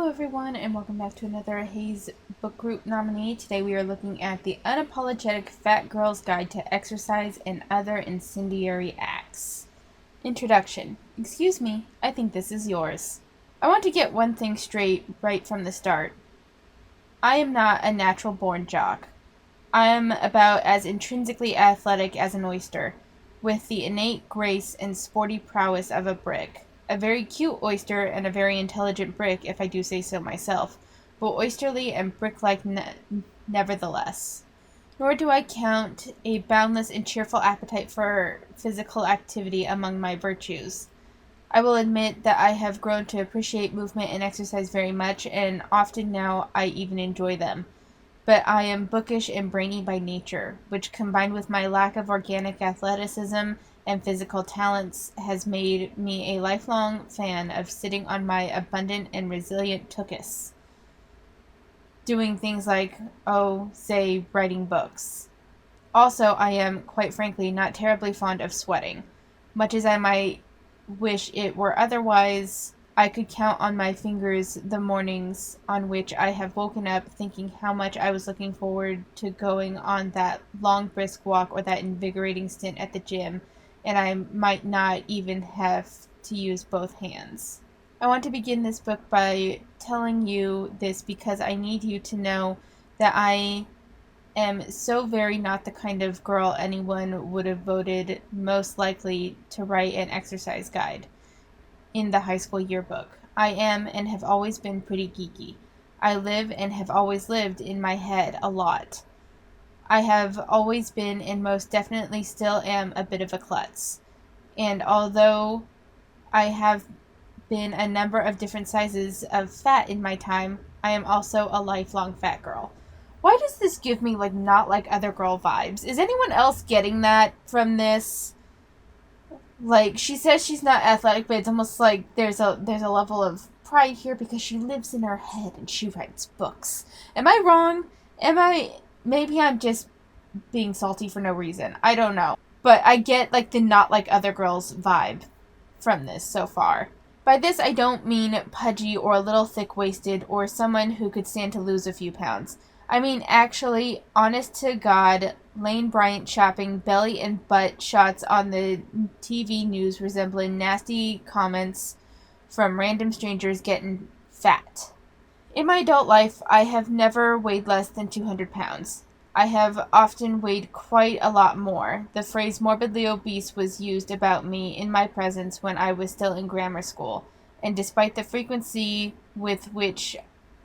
Hello everyone, and welcome back to another HAES book group nominee. Today we are looking at the Unapologetic Fat Girl's Guide to Exercise and Other Incendiary Acts. Introduction. Excuse me, I think this is yours. I want to get one thing straight right from the start. I am not a natural-born jock. I am about as intrinsically athletic as an oyster, with the innate grace and sporty prowess of a brick. A very cute oyster and a very intelligent brick, if I do say so myself, but oysterly and brick-like nevertheless. Nor do I count a boundless and cheerful appetite for physical activity among my virtues. I will admit that I have grown to appreciate movement and exercise very much, and often now I even enjoy them. But I am bookish and brainy by nature, which combined with my lack of organic athleticism and physical talents has made me a lifelong fan of sitting on my abundant and resilient tuchus, doing things like, say, writing books. Also, I am, quite frankly, not terribly fond of sweating. Much as I might wish it were otherwise, I could count on my fingers the mornings on which I have woken up thinking how much I was looking forward to going on that long brisk walk or that invigorating stint at the gym, and I might not even have to use both hands. I want to begin this book by telling you this because I need you to know that I am so very not the kind of girl anyone would have voted most likely to write an exercise guide in the high school yearbook. I am and have always been pretty geeky. I live and have always lived in my head a lot. I have always been and most definitely still am a bit of a klutz. And although I have been a number of different sizes of fat in my time, I am also a lifelong fat girl. Why does this give me not like other girl vibes? Is anyone else getting that from this? She says she's not athletic, but it's almost like there's a level of pride here because she lives in her head and she writes books. Am I wrong? Maybe I'm just being salty for no reason. I don't know. But I get the not like other girls vibe from this so far. By this, I don't mean pudgy or a little thick-waisted or someone who could stand to lose a few pounds. I mean actually, honest to God, Lane Bryant shopping belly and butt shots on the TV news resembling nasty comments from random strangers getting fat. In my adult life, I have never weighed less than 200 pounds. I have often weighed quite a lot more. The phrase morbidly obese was used about me in my presence when I was still in grammar school, and despite the frequency with which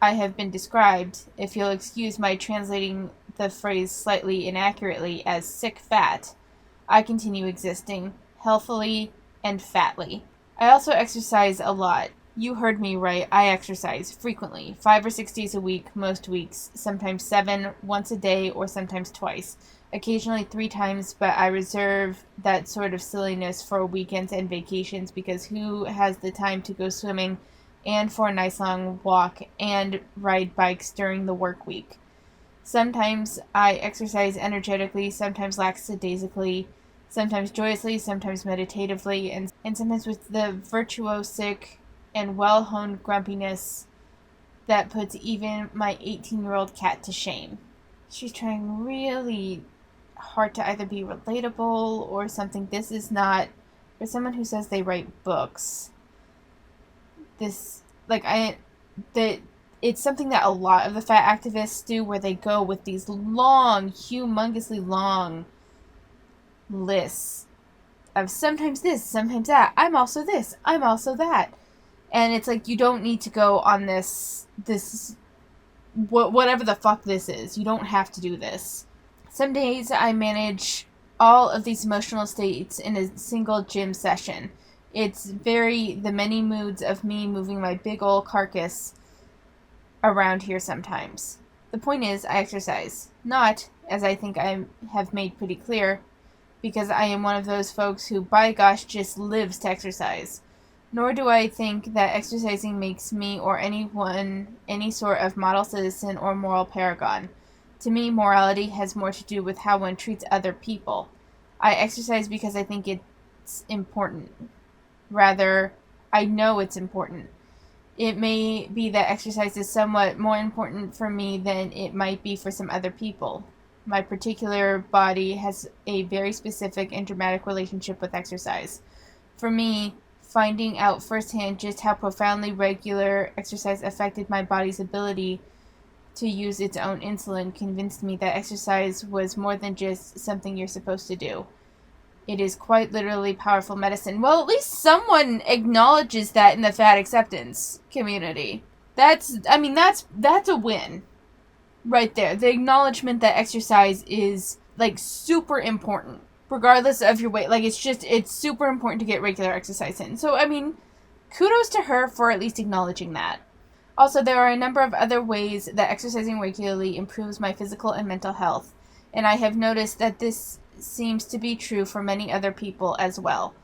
I have been described, if you'll excuse my translating the phrase slightly inaccurately as sick fat, I continue existing, healthily and fatly. I also exercise a lot. You heard me right, I exercise frequently, 5 or 6 days a week, most weeks, sometimes 7, once a day, or sometimes twice. Occasionally 3 times, but I reserve that sort of silliness for weekends and vacations because who has the time to go swimming and for a nice long walk and ride bikes during the work week? Sometimes I exercise energetically, sometimes lackadaisically, sometimes joyously, sometimes meditatively, and sometimes with the virtuosic and well-honed grumpiness that puts even my 18-year-old cat to shame. She's trying really hard to either be relatable or something. This is not for someone who says they write books. It's something that a lot of the fat activists do, where they go with these long, humongously long lists of sometimes this, sometimes that. I'm also this, I'm also that. And it's you don't need to go on this whatever the fuck this is. You don't have to do this. Some days I manage all of these emotional states in a single gym session. It's the many moods of me moving my big ol' carcass around here sometimes. The point is, I exercise. Not, as I think I have made pretty clear, because I am one of those folks who, by gosh, just lives to exercise. Nor do I think that exercising makes me or anyone any sort of model citizen or moral paragon. To me, morality has more to do with how one treats other people. I exercise because I think it's important. Rather, I know it's important. It may be that exercise is somewhat more important for me than it might be for some other people. My particular body has a very specific and dramatic relationship with exercise. For me, finding out firsthand just how profoundly regular exercise affected my body's ability to use its own insulin convinced me that exercise was more than just something you're supposed to do. It is quite literally powerful medicine. Well, at least someone acknowledges that in the fat acceptance community. That's a win right there. The acknowledgement that exercise is like super important regardless of your weight. Like it's super important to get regular exercise in. So kudos to her for at least acknowledging that. Also, there are a number of other ways that exercising regularly improves my physical and mental health, and I have noticed that this seems to be true for many other people as well.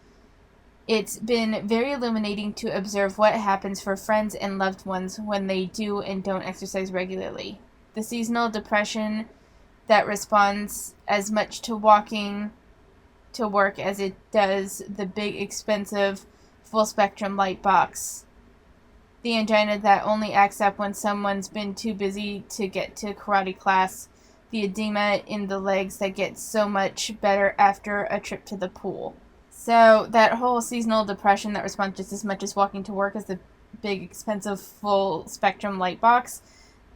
It's been very illuminating to observe what happens for friends and loved ones when they do and don't exercise regularly. The seasonal depression that responds as much to walking to work as it does the big, expensive, full-spectrum light box. The angina that only acts up when someone's been too busy to get to karate class. The edema in the legs that gets so much better after a trip to the pool. So that whole seasonal depression that responds just as much as walking to work as the big, expensive, full-spectrum light box,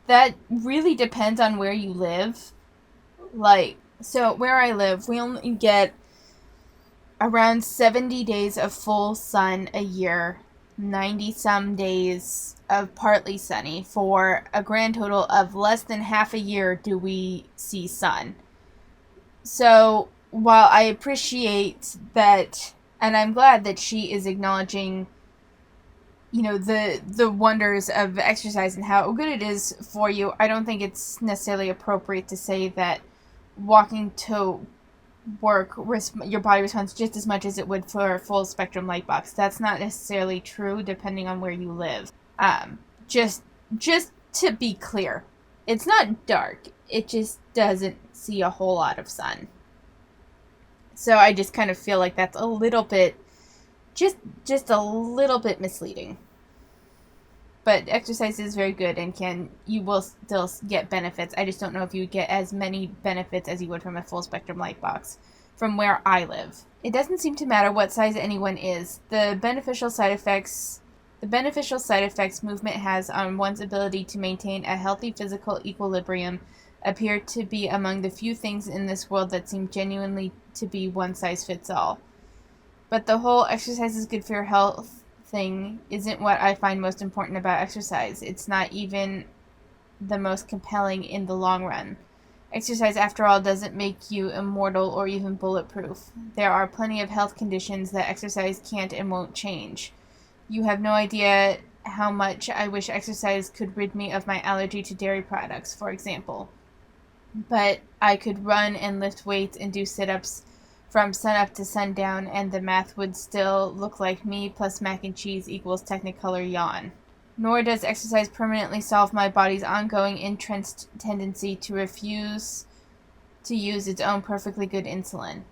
that really depends on where you live. So where I live, we only get around 70 days of full sun a year, 90-some days of partly sunny, for a grand total of less than half a year do we see sun. So while I appreciate that, and I'm glad that she is acknowledging, the wonders of exercise and how good it is for you, I don't think it's necessarily appropriate to say that walking to work, your body responds just as much as it would for a full spectrum light box. That's not necessarily true depending on where you live. Just to be clear, it's not dark. It just doesn't see a whole lot of sun. So I just kind of feel like that's a little bit, just a little bit misleading. But exercise is very good and you will still get benefits. I just don't know if you get as many benefits as you would from a full spectrum light box from where I live. It doesn't seem to matter what size anyone is. The beneficial side effects movement has on one's ability to maintain a healthy physical equilibrium appear to be among the few things in this world that seem genuinely to be one size fits all. But the whole exercise is good for your health thing isn't what I find most important about exercise. It's not even the most compelling in the long run. Exercise, after all, doesn't make you immortal or even bulletproof. There are plenty of health conditions that exercise can't and won't change. You have no idea how much I wish exercise could rid me of my allergy to dairy products, for example. But I could run and lift weights and do sit-ups from sunup to sundown, and the math would still look like me plus mac and cheese equals Technicolor yawn. Nor does exercise permanently solve my body's ongoing entrenched tendency to refuse to use its own perfectly good insulin.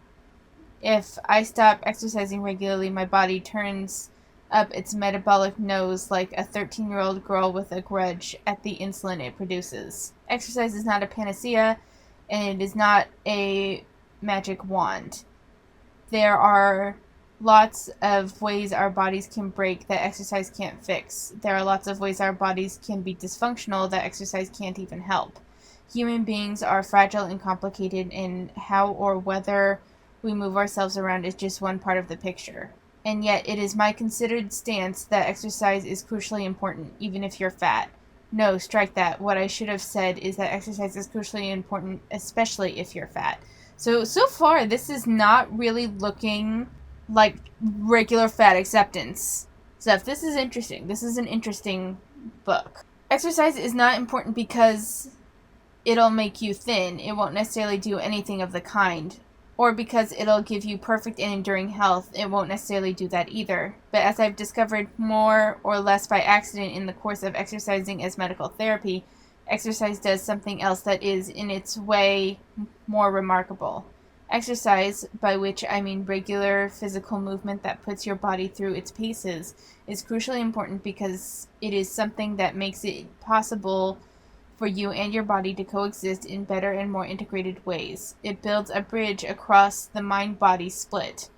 If I stop exercising regularly, my body turns up its metabolic nose like a 13-year-old girl with a grudge at the insulin it produces. Exercise is not a panacea, and it is not a magic wand. There are lots of ways our bodies can break that exercise can't fix. There are lots of ways our bodies can be dysfunctional that exercise can't even help. Human beings are fragile and complicated, and how or whether we move ourselves around is just one part of the picture. And yet it is my considered stance that exercise is crucially important, even if you're fat. No, strike that. What I should have said is that exercise is crucially important, especially if you're fat. So far, this is not really looking like regular fat acceptance stuff. This is interesting. This is an interesting book. Exercise is not important because it'll make you thin. It won't necessarily do anything of the kind. Or because it'll give you perfect and enduring health. It won't necessarily do that either. But as I've discovered more or less by accident in the course of exercising as medical therapy, exercise does something else that is, in its way, more remarkable. Exercise, by which I mean regular physical movement that puts your body through its paces, is crucially important because it is something that makes it possible for you and your body to coexist in better and more integrated ways. It builds a bridge across the mind-body split.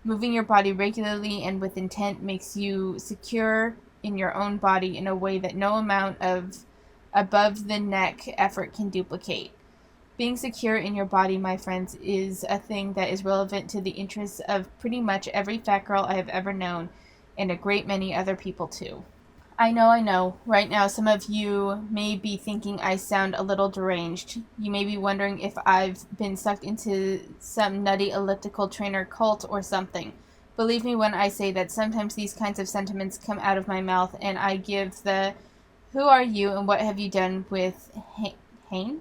Moving your body regularly and with intent makes you secure in your own body in a way that no amount of above-the-neck effort can duplicate. Being secure in your body, my friends, is a thing that is relevant to the interests of pretty much every fat girl I have ever known, and a great many other people too. I know. Right now, some of you may be thinking I sound a little deranged. You may be wondering if I've been sucked into some nutty elliptical trainer cult or something. Believe me when I say that sometimes these kinds of sentiments come out of my mouth and I give the "who are you and what have you done with Hane?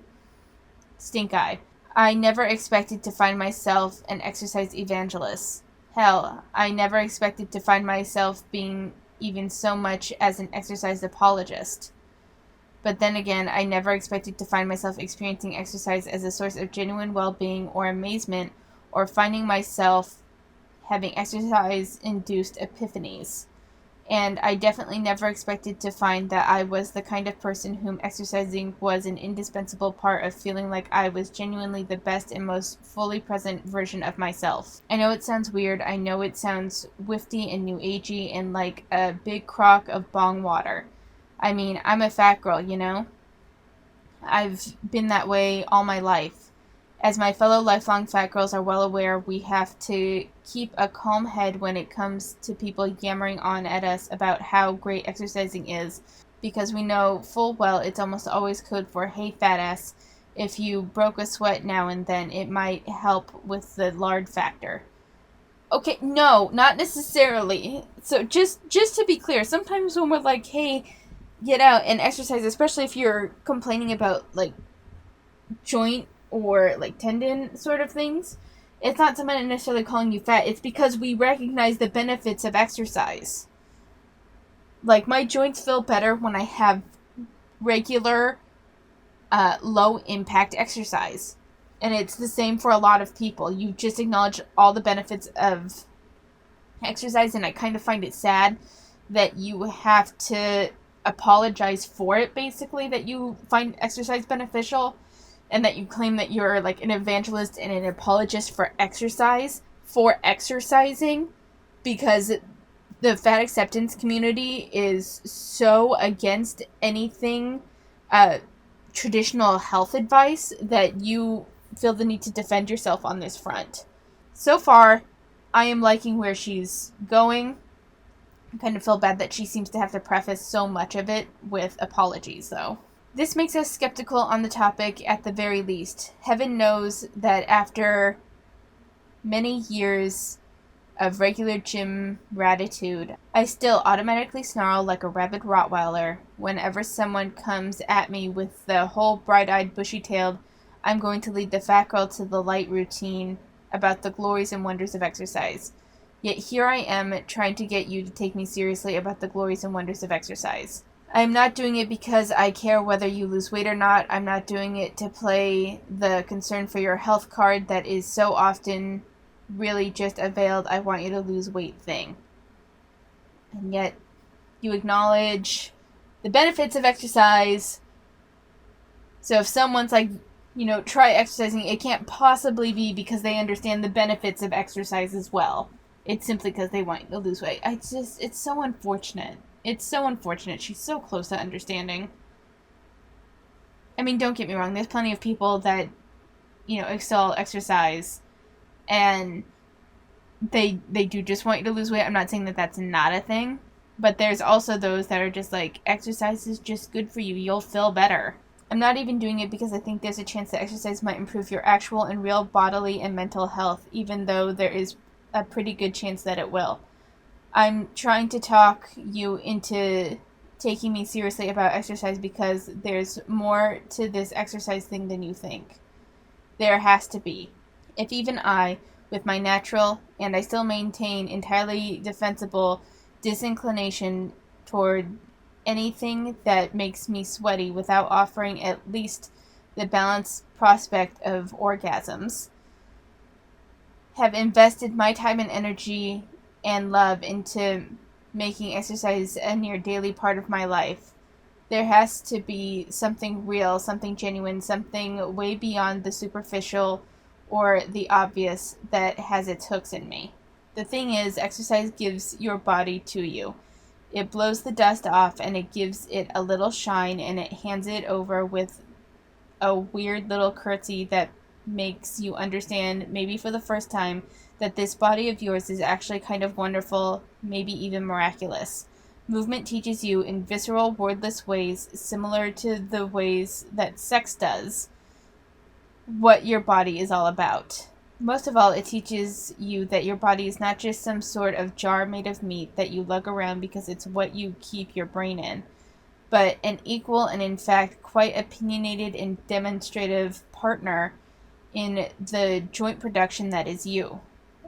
Stink eye." I never expected to find myself an exercise evangelist. Hell, I never expected to find myself being even so much as an exercise apologist. But then again, I never expected to find myself experiencing exercise as a source of genuine well-being or amazement, or finding myself having exercise-induced epiphanies. And I definitely never expected to find that I was the kind of person whom exercising was an indispensable part of feeling like I was genuinely the best and most fully present version of myself. I know it sounds weird. I know it sounds wifty and new agey and like a big crock of bong water. I mean, I'm a fat girl, you know? I've been that way all my life. As my fellow lifelong fat girls are well aware, we have to keep a calm head when it comes to people yammering on at us about how great exercising is, because we know full well it's almost always code for, "Hey fat ass, if you broke a sweat now and then, it might help with the lard factor." Okay, no, not necessarily. So just to be clear, sometimes when we're like, "Hey, get out and exercise," especially if you're complaining about like joint or like tendon sort of things, it's not someone necessarily calling you fat. It's because we recognize the benefits of exercise. Like, my joints feel better when I have regular low impact exercise, and it's the same for a lot of people. You just acknowledge all the benefits of exercise, and I kind of find it sad that you have to apologize for it, basically, that you find exercise beneficial, and that you claim that you're like an evangelist and an apologist for exercise, for exercising, because the fat acceptance community is so against anything traditional health advice that you feel the need to defend yourself on this front. So far, I am liking where she's going. I kind of feel bad that she seems to have to preface so much of it with apologies, though. This makes us skeptical on the topic at the very least. Heaven knows that after many years of regular gym ratitude, I still automatically snarl like a rabid Rottweiler whenever someone comes at me with the whole bright-eyed, bushy-tailed, "I'm going to lead the fat girl to the light" routine about the glories and wonders of exercise. Yet here I am trying to get you to take me seriously about the glories and wonders of exercise. I'm not doing it because I care whether you lose weight or not. I'm not doing it to play the concern for your health card that is so often really just a veiled "I want you to lose weight" thing. And yet, you acknowledge the benefits of exercise. So if someone's like, try exercising, it can't possibly be because they understand the benefits of exercise as well. It's simply because they want you to lose weight. It's so unfortunate. It's so unfortunate. She's so close to understanding. I mean, don't get me wrong. There's plenty of people that, excel exercise, and they do just want you to lose weight. I'm not saying that that's not a thing, but there's also those that are just like, exercise is just good for you. You'll feel better. I'm not even doing it because I think there's a chance that exercise might improve your actual and real bodily and mental health, even though there is a pretty good chance that it will. I'm trying to talk you into taking me seriously about exercise because there's more to this exercise thing than you think. There has to be. If even I, with my natural, and I still maintain entirely defensible, disinclination toward anything that makes me sweaty without offering at least the balanced prospect of orgasms, have invested my time and energy and love into making exercise a near daily part of my life, there has to be something real, something genuine, something way beyond the superficial or the obvious that has its hooks in me. The thing is, exercise gives your body to you. It blows the dust off and it gives it a little shine, and it hands it over with a weird little curtsy that makes you understand, maybe for the first time, that this body of yours is actually kind of wonderful, maybe even miraculous. Movement teaches you in visceral, wordless ways, similar to the ways that sex does, what your body is all about. Most of all, it teaches you that your body is not just some sort of jar made of meat that you lug around because it's what you keep your brain in, but an equal and, in fact, quite opinionated and demonstrative partner in the joint production that is you.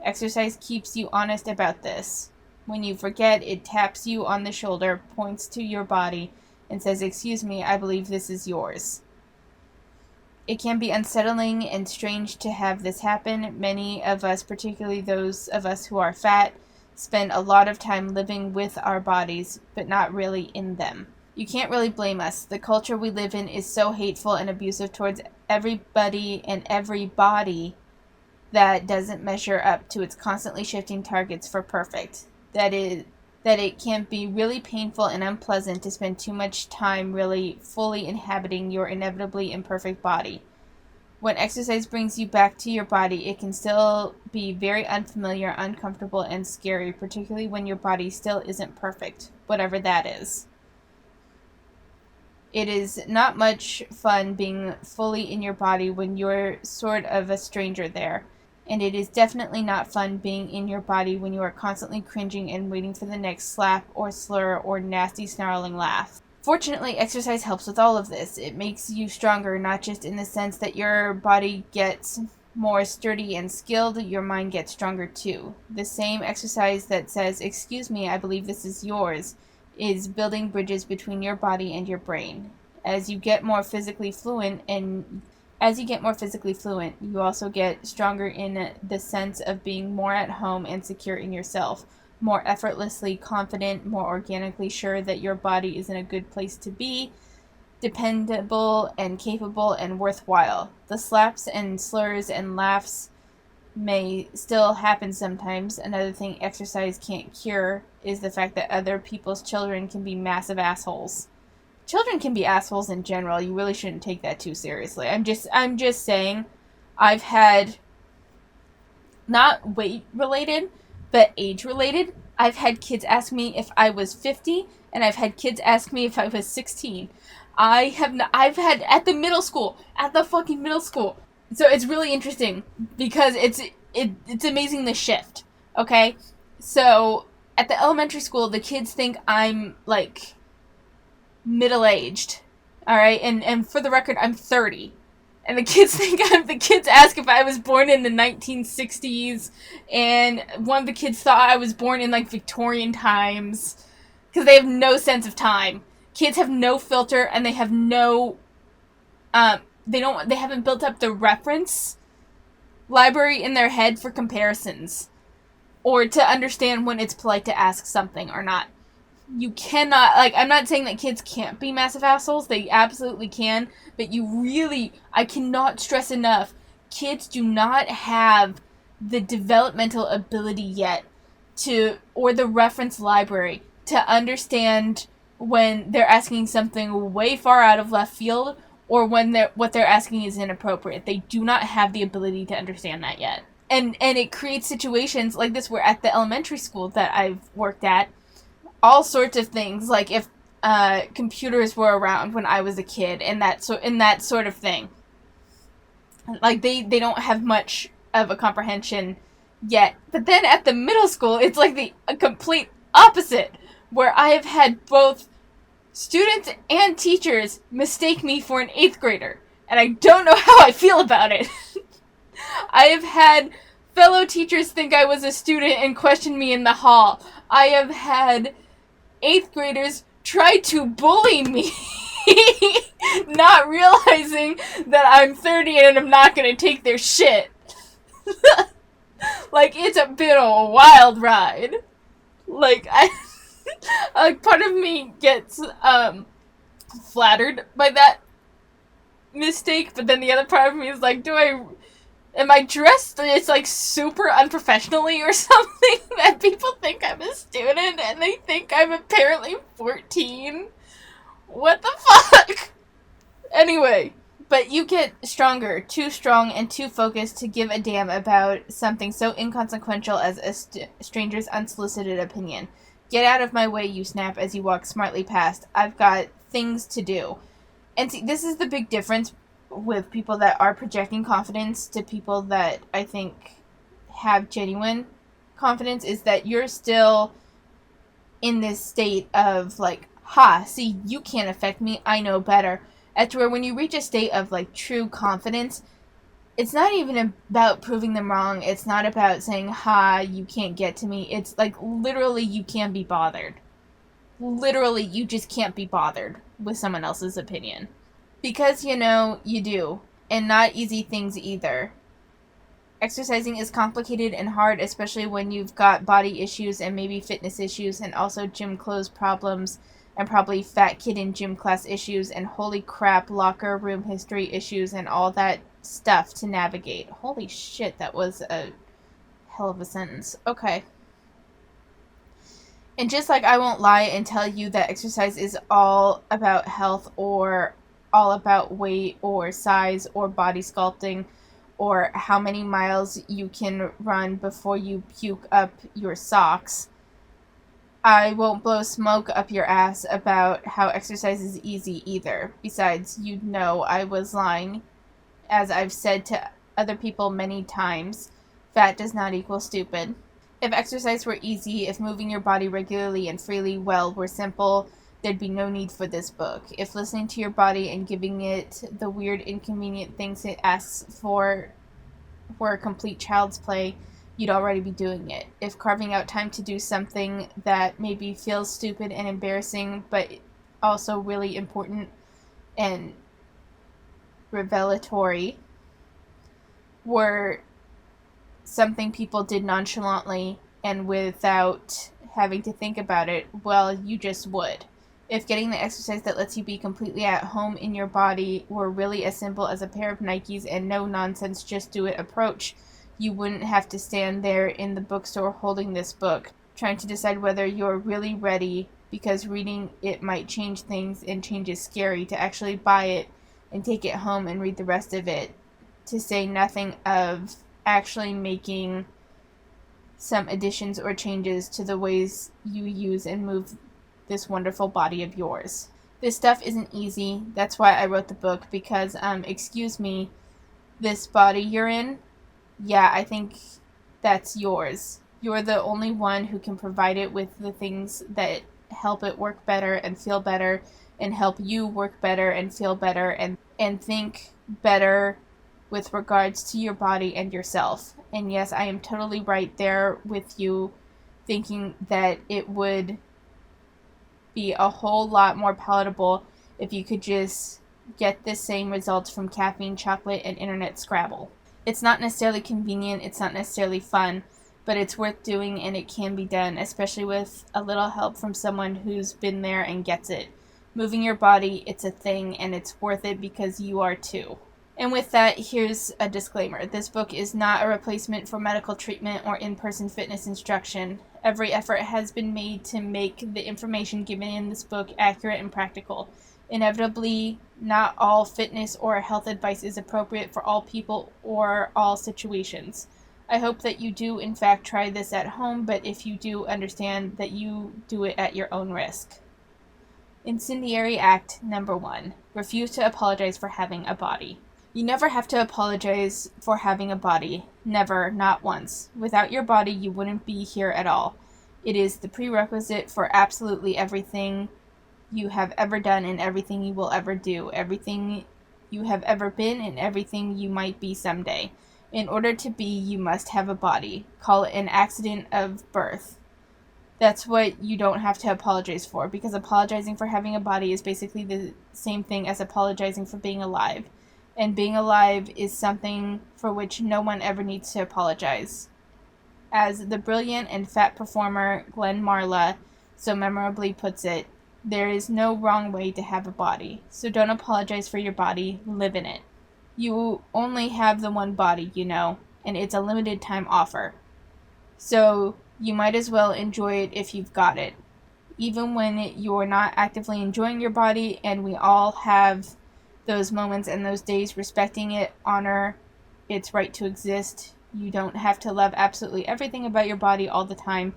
Exercise keeps you honest about this. When you forget, it taps you on the shoulder, points to your body, and says, "Excuse me, I believe this is yours." It can be unsettling and strange to have this happen. Many of us, particularly those of us who are fat, spend a lot of time living with our bodies, but not really in them. You can't really blame us. The culture we live in is so hateful and abusive towards everybody and every body that doesn't measure up to its constantly shifting targets for perfect. That it can be really painful and unpleasant to spend too much time really fully inhabiting your inevitably imperfect body. When exercise brings you back to your body, it can still be very unfamiliar, uncomfortable, and scary, particularly when your body still isn't perfect, whatever that is. It is not much fun being fully in your body when you're sort of a stranger there. And it is definitely not fun being in your body when you are constantly cringing and waiting for the next slap or slur or nasty snarling laugh. Fortunately, exercise helps with all of this. It makes you stronger, not just in the sense that your body gets more sturdy and skilled, your mind gets stronger too. The same exercise that says, "Excuse me, I believe this is yours," is building bridges between your body and your brain. As you get more physically fluent, you also get stronger in the sense of being more at home and secure in yourself, more effortlessly confident, more organically sure that your body is in a good place to be, dependable and capable and worthwhile. The slaps and slurs and laughs may still happen sometimes. Another thing exercise can't cure is the fact that other people's children can be massive assholes. Children can be assholes in general. You really shouldn't take that too seriously. I'm just saying, I've had, not weight related, but age related. I've had kids ask me if I was 50, and I've had kids ask me if I was 16. I've had at the fucking middle school. So it's really interesting because it's amazing the shift. Okay, so at the elementary school, the kids think I'm like middle-aged, all right, and for the record, I'm 30. And the kids ask if I was born in the 1960s, and one of the kids thought I was born in like Victorian times, because they have no sense of time. Kids have no filter, and they have no, they haven't built up the reference library in their head for comparisons, or to understand when it's polite to ask something or not. You cannot, like, I'm not saying that kids can't be massive assholes. They absolutely can. But I cannot stress enough, kids do not have the developmental ability yet or the reference library to understand when they're asking something way far out of left field or when what they're asking is inappropriate. They do not have the ability to understand that yet. And it creates situations like this where at the elementary school that I've worked at, all sorts of things, like if computers were around when I was a kid, and that sort of thing. Like they don't have much of a comprehension yet. But then at the middle school, it's like the complete opposite, where I have had both students and teachers mistake me for an 8th grader, and I don't know how I feel about it. I have had fellow teachers think I was a student and question me in the hall. I have had 8th graders try to bully me, not realizing that I'm 30 and I'm not going to take their shit. Like, it's a bit of a wild ride. Like, like, part of me gets, flattered by that mistake, but then the other part of me is like, am I dressed, it's like super unprofessionally or something that people think I'm a student and they think I'm apparently 14? What the fuck? Anyway, but you get stronger, too strong and too focused to give a damn about something so inconsequential as a stranger's unsolicited opinion. Get out of my way, you snap as you walk smartly past. I've got things to do. And see, this is the big difference with people that are projecting confidence to people that I think have genuine confidence, is that you're still in this state of like, ha, see, you can't affect me, I know better. At where when you reach a state of like true confidence, it's not even about proving them wrong. It's not about saying, ha, you can't get to me. It's like literally you can't be bothered. Literally, you just can't be bothered with someone else's opinion. Because, you know, you do. And not easy things either. Exercising is complicated and hard, especially when you've got body issues and maybe fitness issues and also gym clothes problems and probably fat kid in gym class issues and holy crap locker room history issues and all that stuff to navigate. Holy shit, that was a hell of a sentence. Okay. And just like I won't lie and tell you that exercise is all about health or all about weight or size or body sculpting or how many miles you can run before you puke up your socks, I won't blow smoke up your ass about how exercise is easy either. Besides, you know I was lying. As I've said to other people many times, fat does not equal stupid. If exercise were easy, if moving your body regularly and freely were simple, there'd be no need for this book. If listening to your body and giving it the weird, inconvenient things it asks for were a complete child's play, you'd already be doing it. If carving out time to do something that maybe feels stupid and embarrassing, but also really important and revelatory, were something people did nonchalantly and without having to think about it, well, you just would. If getting the exercise that lets you be completely at home in your body were really as simple as a pair of Nikes and no nonsense, just do it approach, you wouldn't have to stand there in the bookstore holding this book, trying to decide whether you're really ready, because reading it might change things and change is scary, to actually buy it and take it home and read the rest of it, to say nothing of actually making some additions or changes to the ways you use and move this wonderful body of yours. This stuff isn't easy. That's why I wrote the book, because, excuse me, this body you're in, yeah, I think that's yours. You're the only one who can provide it with the things that help it work better and feel better and help you work better and feel better and think better with regards to your body and yourself. And yes, I am totally right there with you, thinking that it would be a whole lot more palatable if you could just get the same results from caffeine, chocolate, and internet Scrabble. It's not necessarily convenient, it's not necessarily fun, but it's worth doing and it can be done, especially with a little help from someone who's been there and gets it. Moving your body, it's a thing, and it's worth it because you are too. And with that, here's a disclaimer. This book is not a replacement for medical treatment or in-person fitness instruction. Every effort has been made to make the information given in this book accurate and practical. Inevitably, not all fitness or health advice is appropriate for all people or all situations. I hope that you do, in fact, try this at home, but if you do, understand that you do it at your own risk. Incendiary Act Number 1. Refuse to apologize for having a body. You never have to apologize for having a body. Never, not once. Without your body, you wouldn't be here at all. It is the prerequisite for absolutely everything you have ever done and everything you will ever do, everything you have ever been and everything you might be someday. In order to be, you must have a body. Call it an accident of birth. That's what you don't have to apologize for, because apologizing for having a body is basically the same thing as apologizing for being alive. And being alive is something for which no one ever needs to apologize. As the brilliant and fat performer Glenn Marla so memorably puts it, there is no wrong way to have a body. So don't apologize for your body, live in it. You only have the one body, you know, and it's a limited time offer. So you might as well enjoy it if you've got it. Even when you're not actively enjoying your body, and we all have those moments and those days, respecting it, honor its right to exist. You don't have to love absolutely everything about your body all the time,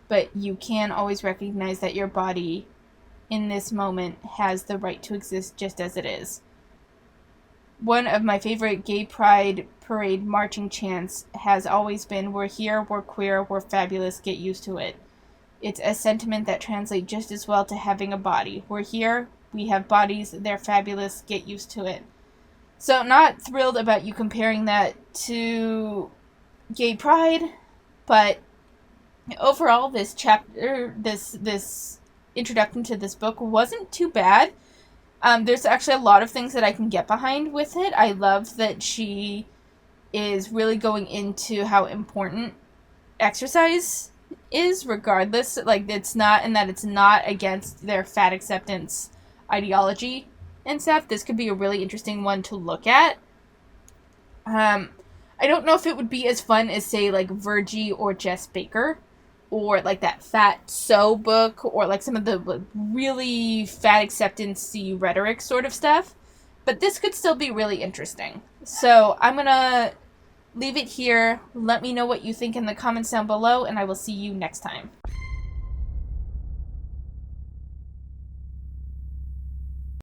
but you can always recognize that your body in this moment has the right to exist just as it is. One of my favorite gay pride parade marching chants has always been, "We're here, we're queer, we're fabulous, get used to it." It's a sentiment that translates just as well to having a body. We're here, we have bodies, they're fabulous, get used to it. So not thrilled about you comparing that to gay pride, but overall this chapter, this introduction to this book wasn't too bad. There's actually a lot of things that I can get behind with it. I love that she is really going into how important exercise is, regardless, like it's not against their fat acceptance ideology and stuff. This could be a really interesting one to look at. I don't know if it would be as fun as, say, like Virgie or Jess Baker, or like that Fat So book, or like some of the like, really fat acceptance-y rhetoric sort of stuff. But this could still be really interesting. So I'm gonna leave it here. Let me know what you think in the comments down below, and I will see you next time.